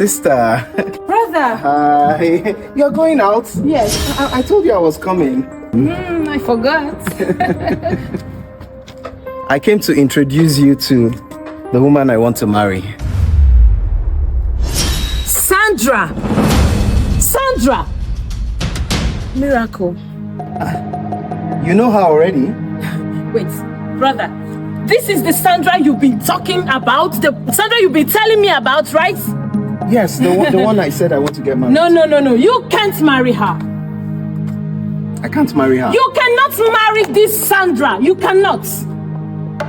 Sister. Brother. Hi. You're going out? Yes. I told you I was coming. I forgot. I came to introduce you to the woman I want to marry. Sandra. Sandra. Miracle. You know her already? Wait, brother. This is the Sandra you've been talking about? The Sandra you've been telling me about, right? Yes, the one I said I want to get married. No. You can't marry her. I can't marry her. You cannot marry this Sandra. You cannot.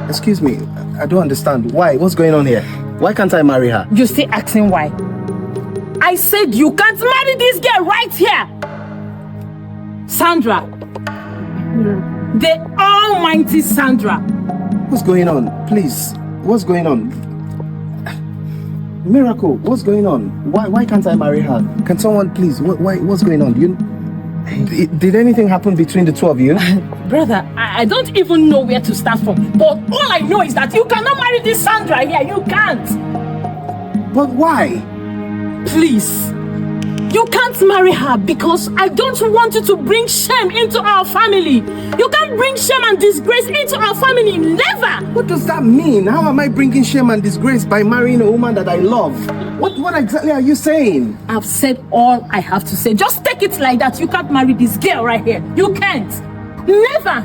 Excuse me. I don't understand. Why? What's going on here? Why can't I marry her? You're still asking why. I said you can't marry this girl right here. Sandra. The almighty Sandra. What's going on? Please. What's going on? Miracle, what's going on? Why can't I marry her? Can someone please? What's going on? Did anything happen between the two of you? Brother, I don't even know where to start from. But all I know is that you cannot marry this Sandra here. You can't. But why? Please. You can't marry her because I don't want you to bring shame into our family. You can't bring shame and disgrace into our family. Never. What does that mean? How am I bringing shame and disgrace by marrying a woman that I love? What exactly are you saying? I've said all I have to say. Just take it like that. You can't marry this girl right here. You can't. Never.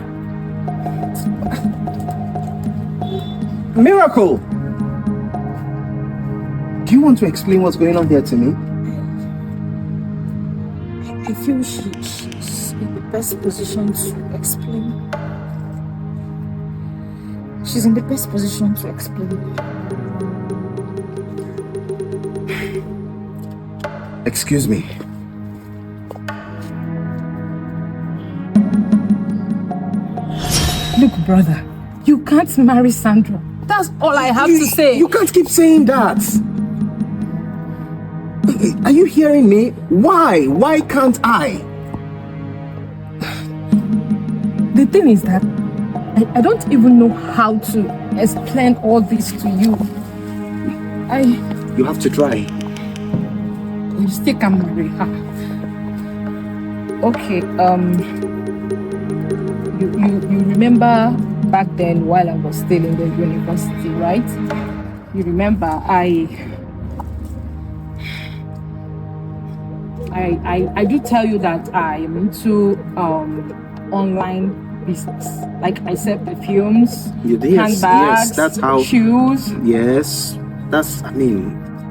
Miracle. Do you want to explain what's going on here to me? I feel she's in the best position to explain. She's in the best position to explain. Excuse me. Look, brother, you can't marry Sandra. That's all I have to say. You can't keep saying that. Are you hearing me? Why? Why can't I? The thing is that I don't even know how to explain all this to you. You have to try. You still can't marry her. Okay, you remember back then while I was still in the university, right? You remember I do tell you that I am into online business. Like I sell perfumes, handbags, that's how, shoes. Yes,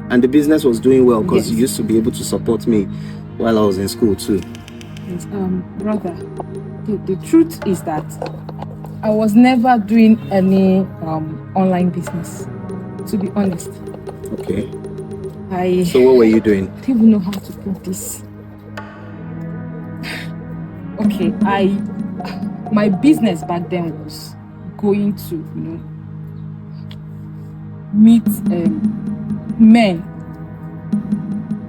and the business was doing well because you used to be able to support me while I was in school too. Yes, brother, the truth is that I was never doing any online business, to be honest. Okay. So what were you doing? I don't even know how to put this. Okay, my business back then was going to, meet men.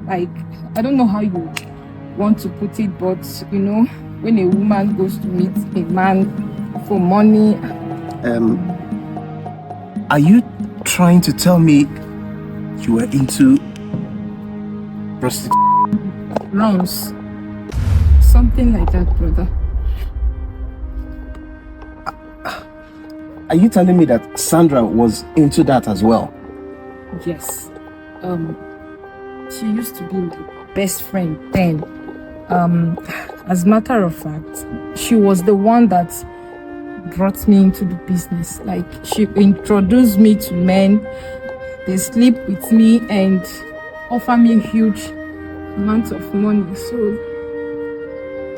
Like, I don't know how you want to put it, but when a woman goes to meet a man for money. Are you trying to tell me you were into prostitution? Runs. Something like that, brother. Are you telling me that Sandra was into that as well? Yes. She used to be my best friend then. As a matter of fact, she was the one that brought me into the business. Like, she introduced me to men. They sleep with me and offer me a huge amount of money. So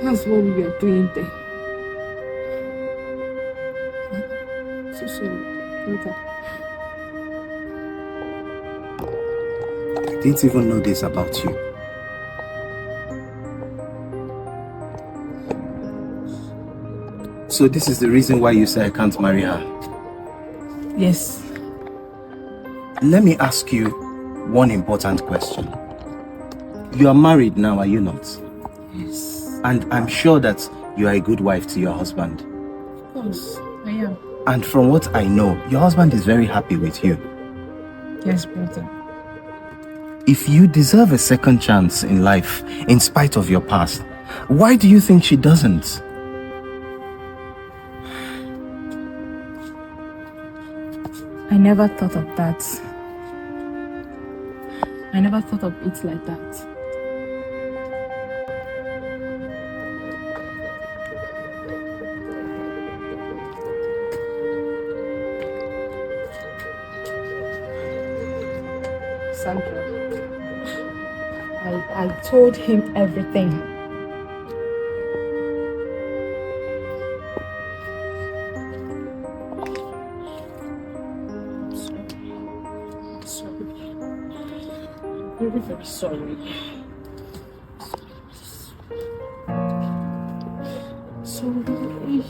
that's what we were doing there. So sorry, brother. I didn't even know this about you. So this is the reason why you say I can't marry her? Yes. Let me ask you one important question. You are married now, are you not? Yes. And I'm sure that you are a good wife to your husband. Of course, I am. And from what I know, your husband is very happy with you. Yes, brother. If you deserve a second chance in life, in spite of your past, why do you think she doesn't? I never thought of that. I never thought of it like that. Sandra, I told him everything. I'm sorry. Very, very sorry. Sorry.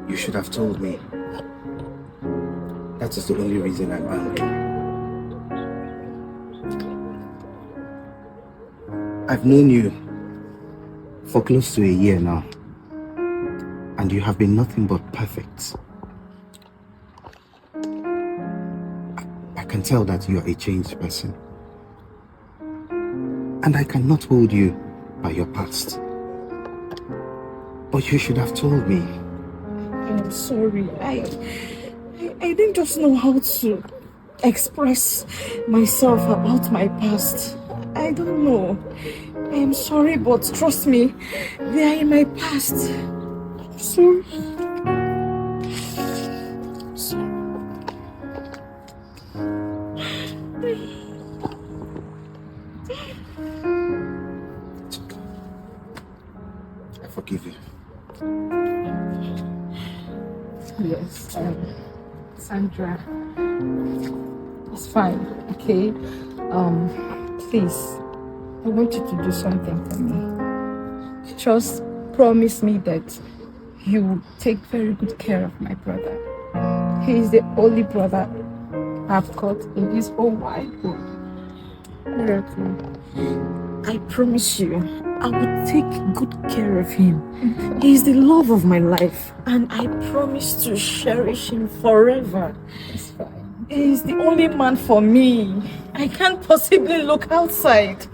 You should have told me. That is the only reason I'm angry. I've known you for close to a year now, and you have been nothing but perfect. I can tell that you are a changed person, and I cannot hold you by your past. But you should have told me. I'm sorry. I didn't just know how to express myself about my past. I don't know. I am sorry, but trust me, they are in my past. I'm sorry. I forgive you. Yes, Sandra. It's fine, okay? Please, I want you to do something for me. Just promise me that you will take very good care of my brother. He is the only brother I've got in this whole wide world. I promise you, I will take good care of him. He is the love of my life, and I promise to cherish him forever. It's fine. He is the only man for me. I can't possibly look outside.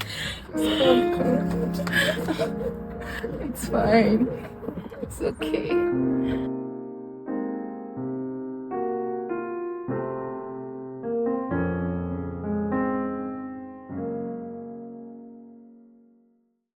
It's fine. It's okay.